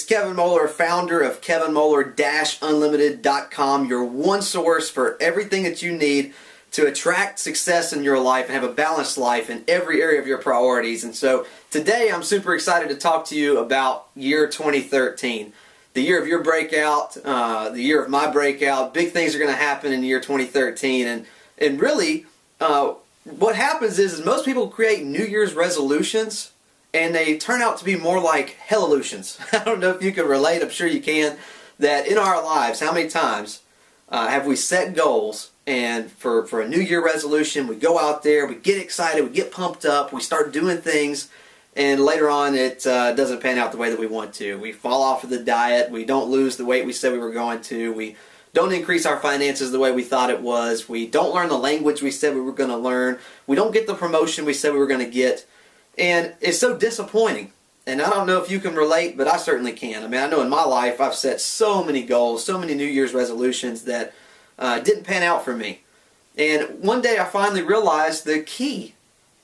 Kevin Moeller, founder of kevinmoeller-unlimited.com, your one source for everything that you need to attract success in your life and have a balanced life in every area of your priorities. And so today I'm super excited to talk to you about year 2013. The year of your breakout, the year of my breakout. Big things are going to happen in the year 2013. And really, what happens is most people create New Year's resolutions and they turn out to be more like hell-illusions. I don't know if you can relate, I'm sure you can, that in our lives, how many times have we set goals, and for a New Year resolution, we go out there, we get excited, we get pumped up, we start doing things, and later on it doesn't pan out the way that we want to. We fall off of the diet, we don't lose the weight we said we were going to, we don't increase our finances the way we thought it was, we don't learn the language we said we were going to learn, we don't get the promotion we said we were going to get. And it's so disappointing. And I don't know if you can relate, but I certainly can. I mean, I know in my life I've set so many goals, so many New Year's resolutions that didn't pan out for me. And one day I finally realized the key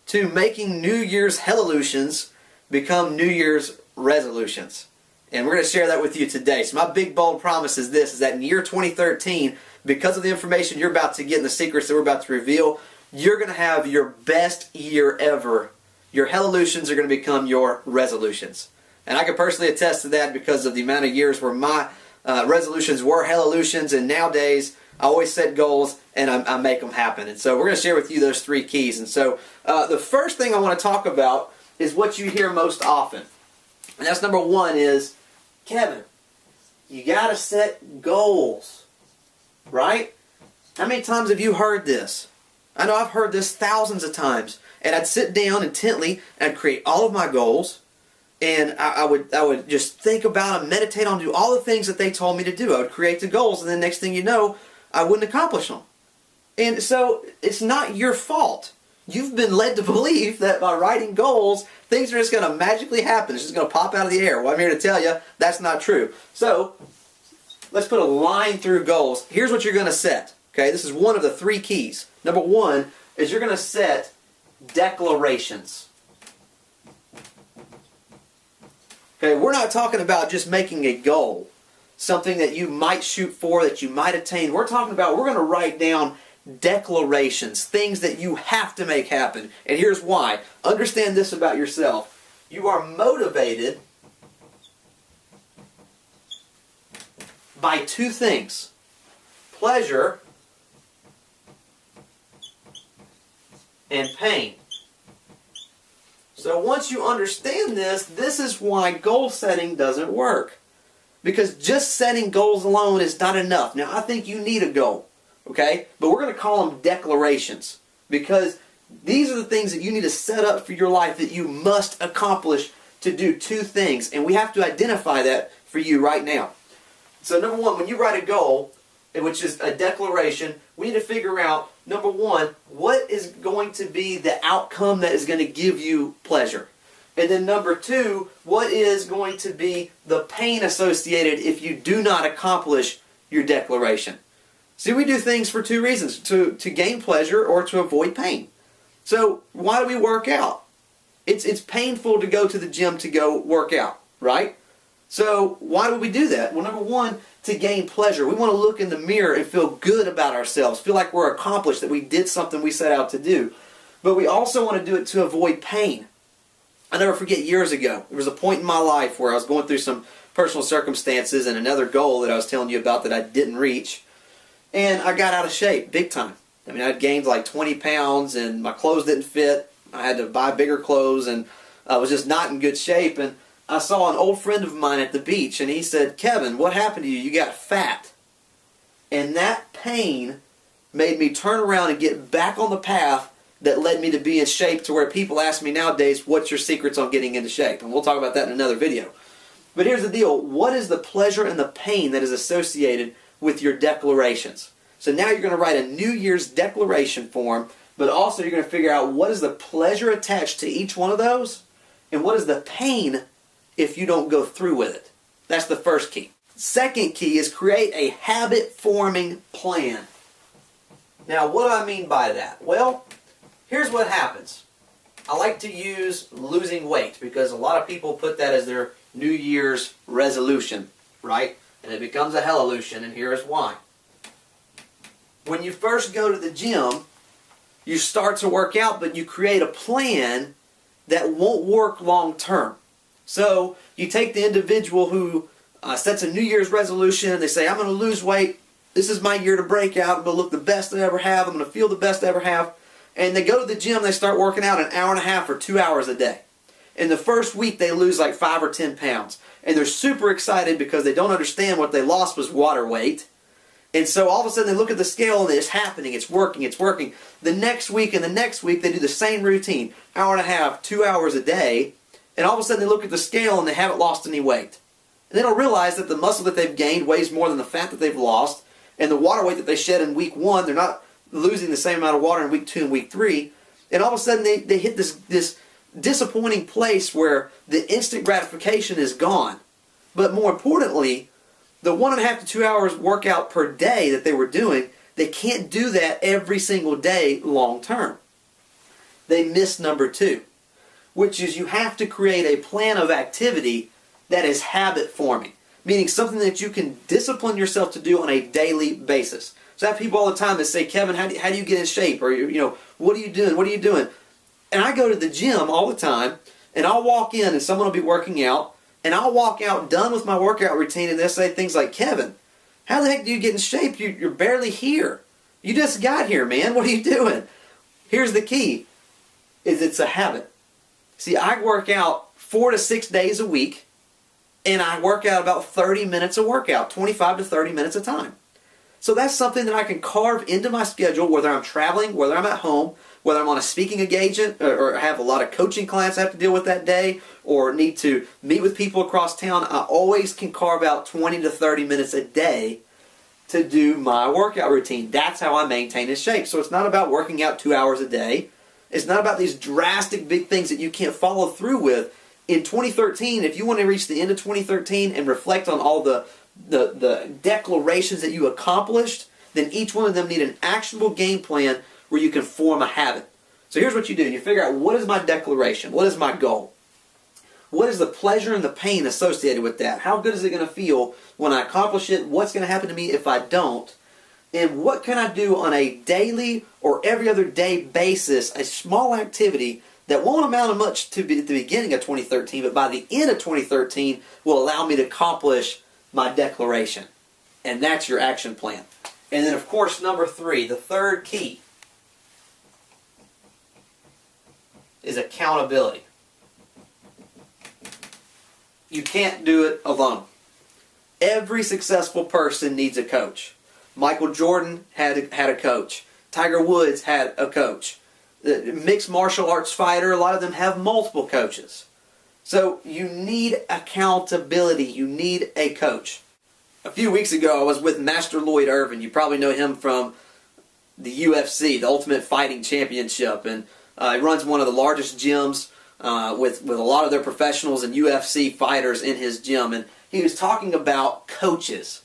to making New Year's hell-illusions become New Year's resolutions. And we're going to share that with you today. So my big bold promise is this, is that in year 2013, because of the information you're about to get and the secrets that we're about to reveal, you're going to have your best year ever. Your hell-illusions are going to become your resolutions. And I can personally attest to that because of the amount of years where my resolutions were hell-illusions, and nowadays I always set goals and I make them happen. And so we're going to share with you those three keys. And so the first thing I want to talk about is what you hear most often. And that's number one is, Kevin, you got to set goals, right? How many times have you heard this? I know I've heard this thousands of times. And I'd sit down intently and I'd create all of my goals, and I would just think about them, meditate on, do all the things that they told me to do. I would create the goals, and then next thing you know, I wouldn't accomplish them. And so it's not your fault. You've been led to believe that by writing goals, things are just going to magically happen. It's just going to pop out of the air. Well, I'm here to tell you that's not true. So let's put a line through goals. Here's what you're going to set. Okay, this is one of the three keys. Number one is you're going to set declarations. Okay, we're not talking about just making a goal, something that you might shoot for, that you might attain. We're talking about, we're going to write down declarations, things that you have to make happen. And here's why. Understand this about yourself. You are motivated by two things: pleasure and pain. So once you understand this, this is why goal setting doesn't work. Because just setting goals alone is not enough. Now, I think you need a goal, okay? But we're going to call them declarations, because these are the things that you need to set up for your life that you must accomplish to do two things. And we have to identify that for you right now. So number one, when you write a goal, which is a declaration, we need to figure out, number one, what is going to be the outcome that is going to give you pleasure? And then number two, what is going to be the pain associated if you do not accomplish your declaration? See, we do things for two reasons: to gain pleasure or to avoid pain. So why do we work out? It's painful to go to the gym to go work out, right? So why do we do that? Well, number one, to gain pleasure. We want to look in the mirror and feel good about ourselves, feel like we're accomplished, that we did something we set out to do. But we also want to do it to avoid pain. I never forget, years ago, there was a point in my life where I was going through some personal circumstances and another goal that I was telling you about that I didn't reach. And I got out of shape, big time. I mean, I'd gained like 20 pounds and my clothes didn't fit. I had to buy bigger clothes and I was just not in good shape. And I saw an old friend of mine at the beach, and he said, "Kevin, what happened to you? You got fat." And that pain made me turn around and get back on the path that led me to be in shape, to where people ask me nowadays, what's your secrets on getting into shape? And we'll talk about that in another video. But here's the deal. What is the pleasure and the pain that is associated with your declarations? So now you're going to write a New Year's declaration form, but also you're going to figure out what is the pleasure attached to each one of those, and what is the pain if you don't go through with it. That's the first key. Second key is create a habit-forming plan. Now, what do I mean by that? Well, here's what happens. I like to use losing weight because a lot of people put that as their New Year's resolution, right? And it becomes a hellution, and here is why. When you first go to the gym, you start to work out, but you create a plan that won't work long term. So you take the individual who sets a New Year's resolution. They say, I'm going to lose weight. This is my year to break out. I'm going to look the best I ever have. I'm going to feel the best I ever have. And they go to the gym. They start working out an hour and a half or 2 hours a day. In the first week, they lose like 5 or 10 pounds. And they're super excited because they don't understand what they lost was water weight. And so all of a sudden they look at the scale and it's happening, it's working, it's working. The next week and the next week they do the same routine, hour and a half, 2 hours a day, and all of a sudden they look at the scale and they haven't lost any weight. And they don't realize that the muscle that they've gained weighs more than the fat that they've lost, and the water weight that they shed in week 1, they're not losing the same amount of water in week 2 and week 3, and all of a sudden they hit this disappointing place where the instant gratification is gone. But more importantly, the 1.5 to 2 hours workout per day that they were doing, they can't do that every single day long term. They miss number 2, which is you have to create a plan of activity that is habit forming, meaning something that you can discipline yourself to do on a daily basis. So I have people all the time that say, Kevin, how do you get in shape? Or, what are you doing? What are you doing? And I go to the gym all the time, and I'll walk in and someone will be working out, and I'll walk out done with my workout routine, and they'll say things like, Kevin, how the heck do you get in shape? You're barely here. You just got here, man. What are you doing? Here's the key, is it's a habit. See, I work out 4 to 6 days a week, and I work out about 30 minutes a workout, 25 to 30 minutes a time. So that's something that I can carve into my schedule, whether I'm traveling, whether I'm at home, whether I'm on a speaking engagement, or have a lot of coaching clients I have to deal with that day, or need to meet with people across town. I always can carve out 20 to 30 minutes a day to do my workout routine. That's how I maintain in shape. So it's not about working out 2 hours a day. It's not about these drastic big things that you can't follow through with. In 2013, if you want to reach the end of 2013 and reflect on all the declarations that you accomplished, then each one of them need an actionable game plan where you can form a habit. So here's what you do. You figure out, what is my declaration? What is my goal? What is the pleasure and the pain associated with that? How good is it going to feel when I accomplish it? What's going to happen to me if I don't? And what can I do on a daily or every other day basis, a small activity that won't amount to much at the beginning of 2013, but by the end of 2013 will allow me to accomplish my declaration. And that's your action plan. And then, of course, number 3, the third key, is accountability. You can't do it alone. Every successful person needs a coach. Michael Jordan had a coach. Tiger Woods had a coach. The mixed martial arts fighter, a lot of them have multiple coaches. So you need accountability. You need a coach. A few weeks ago, I was with Master Lloyd Irvin. You probably know him from the UFC, the Ultimate Fighting Championship, and he runs one of the largest gyms with a lot of their professionals and UFC fighters in his gym. And he was talking about coaches,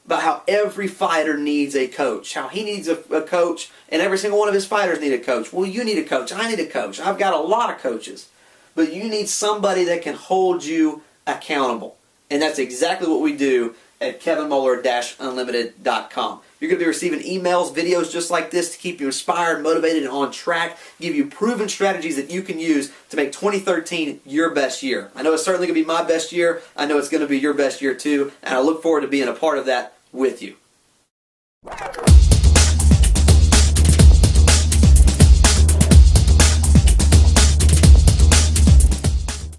about how every fighter needs a coach, how he needs a coach, and every single one of his fighters need a coach. Well, you need a coach. I need a coach. I've got a lot of coaches. But you need somebody that can hold you accountable. And that's exactly what we do at kevinmoeller-unlimited.com. You're going to be receiving emails, videos just like this to keep you inspired, motivated, and on track, give you proven strategies that you can use to make 2013 your best year. I know it's certainly going to be my best year. I know it's going to be your best year too, and I look forward to being a part of that with you.